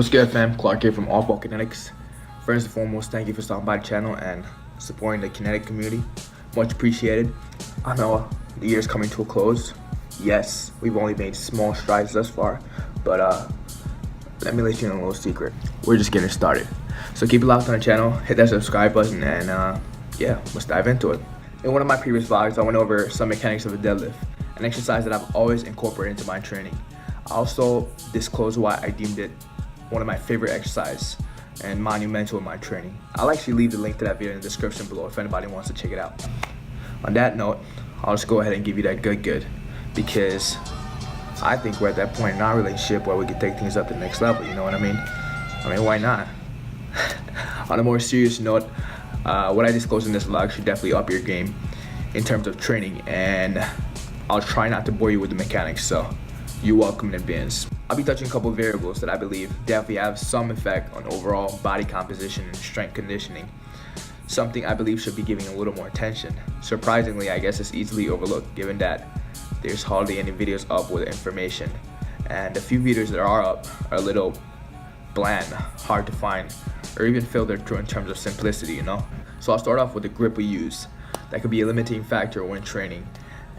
What's good, fam? Clark here from Alphall Kinetics. First and foremost, thank you for stopping by the channel and supporting the kinetic community. Much appreciated. I know the year's coming to a close. Yes, we've only made small strides thus far, but let me let you know a little secret. We're just getting started. So keep it locked on the channel, hit that subscribe button, and yeah, let's dive into it. In one of my previous vlogs, I went over some mechanics of a deadlift, an exercise that I've always incorporated into my training. I also disclosed why I deemed it one of my favorite exercises and monumental in my training. I'll actually leave the link to that video in the description below if anybody wants to check it out. On that note, I'll just go ahead and give you that good because I think we're at that point in our relationship where we can take things up to the next level, you know what I mean? Why not? On a more serious note, what I disclose in this vlog should definitely up your game in terms of training, and I'll try not to bore you with the mechanics, so you're welcome in advance. I'll be touching a couple of variables that I believe definitely have some effect on overall body composition and strength conditioning. Something I believe should be giving a little more attention. Surprisingly, I guess it's easily overlooked given that there's hardly any videos up with information. And the few videos that are up are a little bland, hard to find, or even filtered through in terms of simplicity, you know? So I'll start off with the grip we use. That could be a limiting factor when training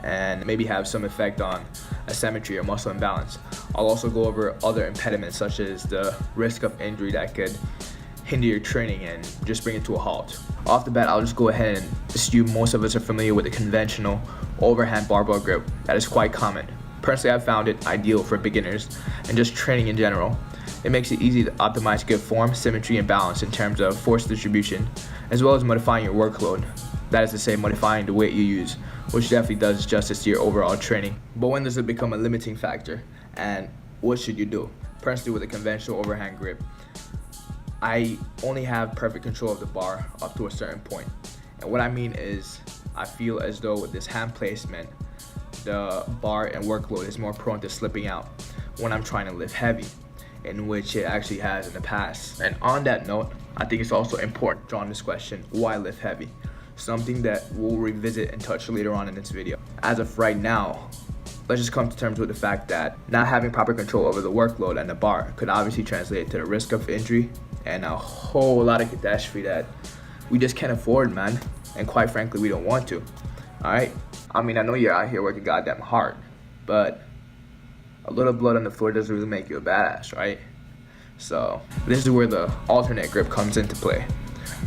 and maybe have some effect on asymmetry or muscle imbalance. I'll also go over other impediments such as the risk of injury that could hinder your training and just bring it to a halt. Off the bat, I'll just go ahead and assume most of us are familiar with the conventional overhand barbell grip that is quite common. Personally, I've found it ideal for beginners and just training in general. It makes it easy to optimize good form, symmetry, and balance in terms of force distribution, as well as modifying your workload. That is to say, modifying the weight you use, which definitely does justice to your overall training. But when does it become a limiting factor, and what should you do? Personally, with a conventional overhand grip, I only have perfect control of the bar up to a certain point. And what I mean is, I feel as though with this hand placement, the bar and workload is more prone to slipping out when I'm trying to lift heavy, in which it actually has in the past. And on that note, I think it's also important to draw on this question, why lift heavy? Something that we'll revisit and touch later on in this video. As of right now, let's just come to terms with the fact that not having proper control over the workload and the bar could obviously translate to the risk of injury and a whole lot of catastrophe that we just can't afford, man. And quite frankly, we don't want to. Alright? I know you're out here working goddamn hard, but a little blood on the floor doesn't really make you a badass, right? So this is where the alternate grip comes into play,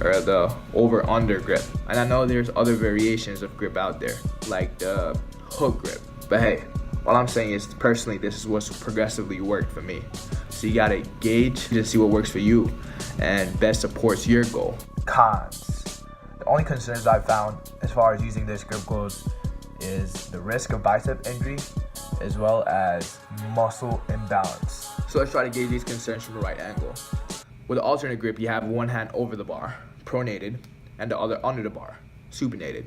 or the over-under grip. And I know there's other variations of grip out there, like the hook grip. But hey, all I'm saying is personally, this is what's progressively worked for me. So you gotta gauge to see what works for you and best supports your goal. Cons. The only concerns I've found as far as using this grip goes is the risk of bicep injury as well as muscle imbalance. So let's try to gauge these concerns from the right angle. With the alternate grip, you have one hand over the bar, pronated, and the other under the bar, supinated.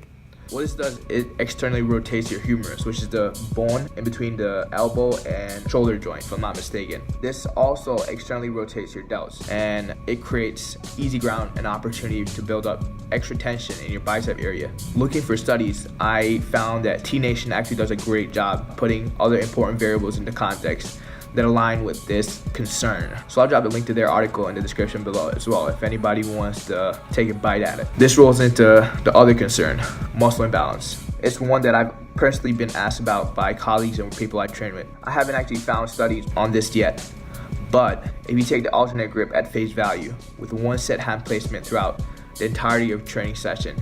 What this does, it externally rotates your humerus, which is the bone in between the elbow and shoulder joint, if I'm not mistaken. This also externally rotates your delts, and it creates easy ground and opportunity to build up extra tension in your bicep area. Looking for studies, I found that T-Nation actually does a great job putting other important variables into context that align with this concern. So I'll drop a link to their article in the description below as well if anybody wants to take a bite at it. This rolls into the other concern, muscle imbalance. It's one that I've personally been asked about by colleagues and people I train with. I haven't actually found studies on this yet, but if you take the alternate grip at face value with one set hand placement throughout the entirety of training session,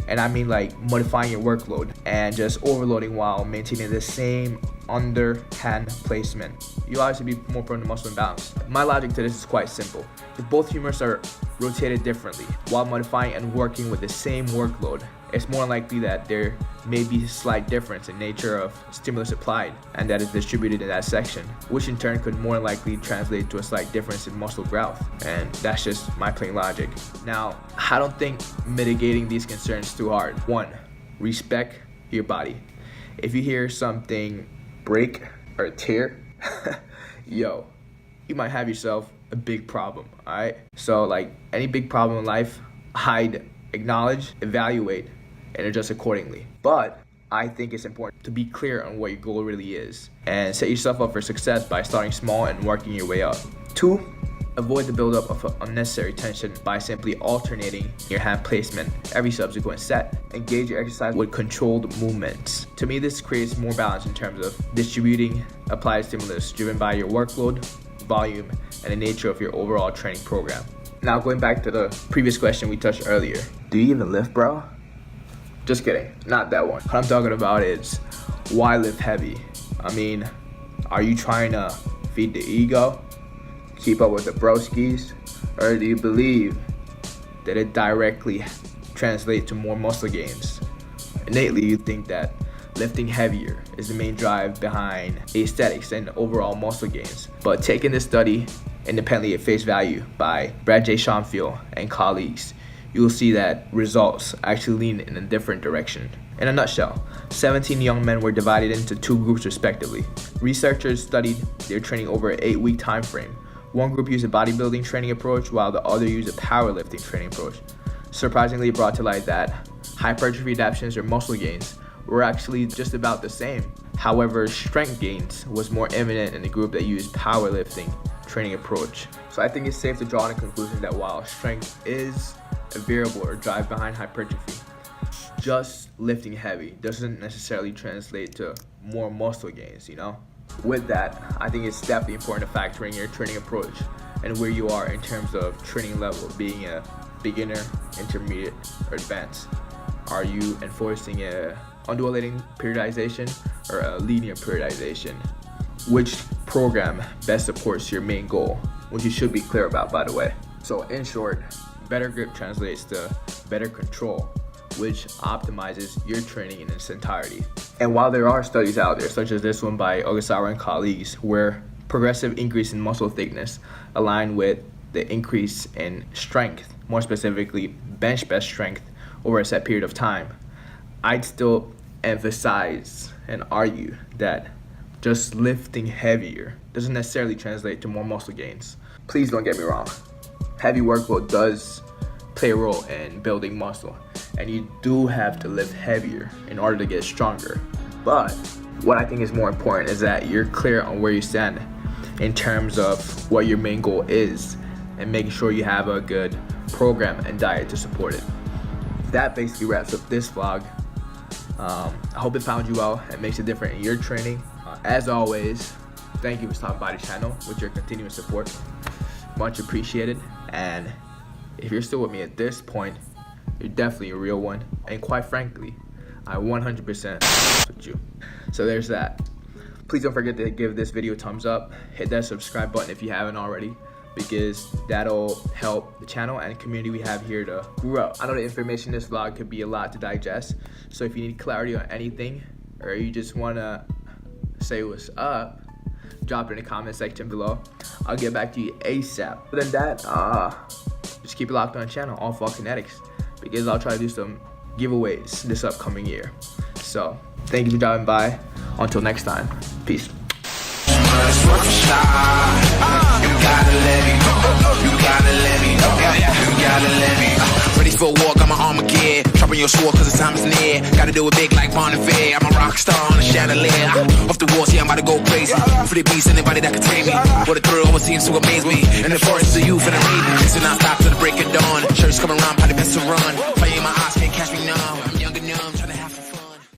and I mean like modifying your workload and just overloading while maintaining the same underhand placement, you'll obviously be more prone to muscle imbalance. My logic to this is quite simple. If both humerus are rotated differently while modifying and working with the same workload, it's more likely that there may be a slight difference in nature of stimulus applied and that is distributed in that section, which in turn could more likely translate to a slight difference in muscle growth. And that's just my plain logic. Now, I don't think mitigating these concerns too hard. 1, respect your body. If you hear something break or tear, yo, you might have yourself a big problem, alright? So like any big problem in life, I'd acknowledge, evaluate, and adjust accordingly. But I think it's important to be clear on what your goal really is and set yourself up for success by starting small and working your way up. 2, Avoid the buildup of unnecessary tension by simply alternating your hand placement every subsequent set. Engage your exercise with controlled movements. To me, this creates more balance in terms of distributing applied stimulus driven by your workload, volume, and the nature of your overall training program. Now, going back to the previous question we touched earlier, do you even lift, bro? Just kidding, not that one. What I'm talking about is, why lift heavy? I mean, are you trying to feed the ego, keep up with the broskies, or do you believe that it directly translates to more muscle gains? Innately, you think that lifting heavier is the main drive behind aesthetics and overall muscle gains. But taking this study independently at face value by Brad J. Schoenfield and colleagues, you will see that results actually lean in a different direction. In a nutshell, 17 young men were divided into 2 groups respectively. Researchers studied their training over an 8-week time frame. One group used a bodybuilding training approach while the other used a powerlifting training approach. Surprisingly, it brought to light that hypertrophy adaptations or muscle gains were actually just about the same. However, strength gains was more evident in the group that used powerlifting training approach. So I think it's safe to draw the conclusion that while strength is a variable or drive behind hypertrophy, just lifting heavy doesn't necessarily translate to more muscle gains, you know? With that, I think it's definitely important to factor in your training approach and where you are in terms of training level, being a beginner, intermediate, or advanced. Are you enforcing a undulating periodization or a linear periodization? Which program best supports your main goal, which you should be clear about, by the way. So in short, better grip translates to better control, which optimizes your training in its entirety. And while there are studies out there, such as this one by Ogasawa and colleagues, where progressive increase in muscle thickness align with the increase in strength, more specifically bench press strength over a set period of time, I'd still emphasize and argue that just lifting heavier doesn't necessarily translate to more muscle gains. Please don't get me wrong. Heavy workload does play a role in building muscle, and you do have to lift heavier in order to get stronger. But what I think is more important is that you're clear on where you stand in terms of what your main goal is and making sure you have a good program and diet to support it. That basically wraps up this vlog. I hope it found you well and makes it different in your training. As always, thank you for stopping by the channel with your continuous support. Much appreciated. And if you're still with me at this point, you're definitely a real one. And quite frankly, I 100% with you. So there's that. Please don't forget to give this video a thumbs up. Hit that subscribe button if you haven't already, because that'll help the channel and community we have here to grow. I know the information in this vlog could be a lot to digest, so if you need clarity on anything or you just want to say what's up, drop it in the comment section below. I'll get back to you ASAP. Other than that, just keep it locked on the channel, Alphall Kinetics, because I'll try to do some giveaways this upcoming year. So thank you for dropping by. Until next time, peace. Ready for a walk, I'm an Armageddon. Dropping your sword cause the time is near. Gotta do it big like Bon Iver. I'm a rock star on a chandelier. Off the walls, yeah, I'm about to go crazy. For the beast, anybody that can tame me. What a thrill always seems to amaze me. In the forest of youth and the raven. So now stop till the break of dawn. Shirts coming around, probably best to run. Fire in my eyes, can't catch me now.